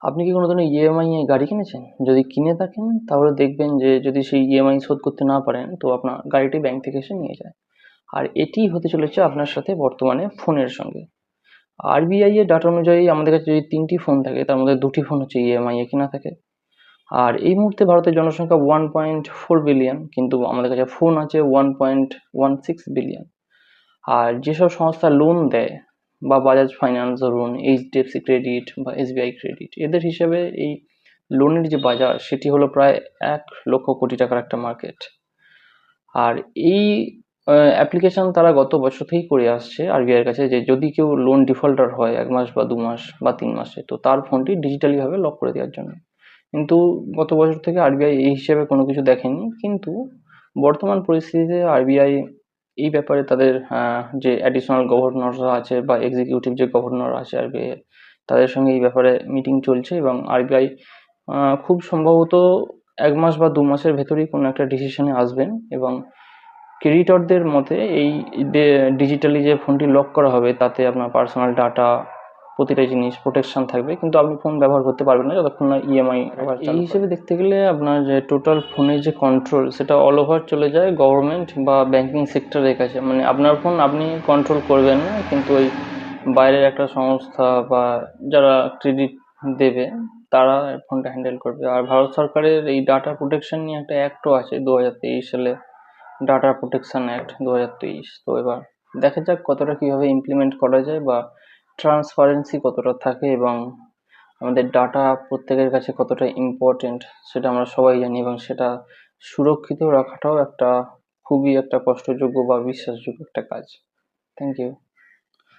আপনি কি কোনোদিনও ইএমআই এ গাড়ি কিনেছেন? যদি কিনে থাকেন তাহলে দেখবেন যে যদি সেই ইএমআই শোধ করতে না পারেন তো আপনার গাড়িটি ব্যাংক থেকে এসে নিয়ে যায়। আর এটিই হতে চলেছে আপনার সাথে বর্তমানে ফোনের সঙ্গে। আরবিআই এর ডাটা অনুযায়ী আমাদের কাছে যদি ৩টি ফোন থাকে তার মধ্যে ২টি ফোন হচ্ছে ইএমআই এ কেনা থাকে। আর এই মুহূর্তে ভারতের জনসংখ্যা 1.4 বিলিয়ন, কিন্তু আমাদের কাছে ফোন আছে 1.16 বিলিয়ন। আর যেসব সংস্থা লোন দেয় বা বাজাজ ফাইন্যান্স ধরুন, এইচডিএফসি ক্রেডিট বা এসবিআই ক্রেডিট, এদের হিসেবে এই লোনের যে বাজার সেটি হলো প্রায় 1,00,000 কোটি টাকার একটা মার্কেট। আর এই অ্যাপ্লিকেশন তারা গত বছর থেকেই করে আসছে আরবিআই এর কাছে যে যদি কেউ লোন ডিফল্টার হয় 1 মাস বা 2 মাস বা 3 মাসে, তো তার ফোনটি ডিজিটালি ভাবে লক করে দেওয়ার জন্য। কিন্তু গত বছর থেকে আরবিআই এই হিসেবে কোনো কিছু দেখেনি। কিন্তু বর্তমান পরিস্থিতিতে আরবিআই এই ব্যাপারে তাদের যে অ্যাডিশনাল গভর্নররা আছে বা এক্সিকিউটিভ যে গভর্নর আছে আরবিআই এর, তাদের সঙ্গে এই ব্যাপারে মিটিং চলছে এবং আরবিআই খুব সম্ভবত 1 মাস বা 2 মাসের ভেতরেই কোনো একটা ডিসিশনে আসবেন। এবং ক্রেডিটরদের মতে এই ডিজিটালি যে ফোনটি লক করা হবে তাতে আপনার পার্সোনাল ডাটা, প্রতিটা জিনিস প্রোটেকশন থাকবে, কিন্তু আপনি ফোন ব্যবহার করতে পারবেন না যতক্ষণ না ইএমআই আবার এই হিসেবে দেখতে গেলে আপনার যে টোটাল ফোনের যে কন্ট্রোল সেটা অল ওভার চলে যায় গভর্নমেন্ট বা ব্যাংকিং সেক্টরের কাছে। মানে আপনার ফোন আপনি কন্ট্রোল করবেন না, কিন্তু ওই বাইরের একটা সংস্থা বা যারা ক্রেডিট দেবে তারা ফোনটা হ্যান্ডেল করবে। আর ভারত সরকারের এই ডাটা প্রোটেকশন নিয়ে একটা অ্যাক্টও আছে 2023 সালে, ডাটা প্রোটেকশন অ্যাক্ট 2023। তো এবার দেখা যাক কতটা কিভাবে ইমপ্লিমেন্ট করা যায় বা ট্রান্সপারেন্সি কতটা থাকে এবং আমাদের ডাটা প্রত্যেকের কাছে কতটা ইম্পর্টেন্ট সেটা আমরা সবাই জানি, এবং সেটা সুরক্ষিত রাখাটাও একটা খুবই একটা কষ্টযোগ্য বা বিশ্বাসযোগ্য একটা কাজ। Thank you.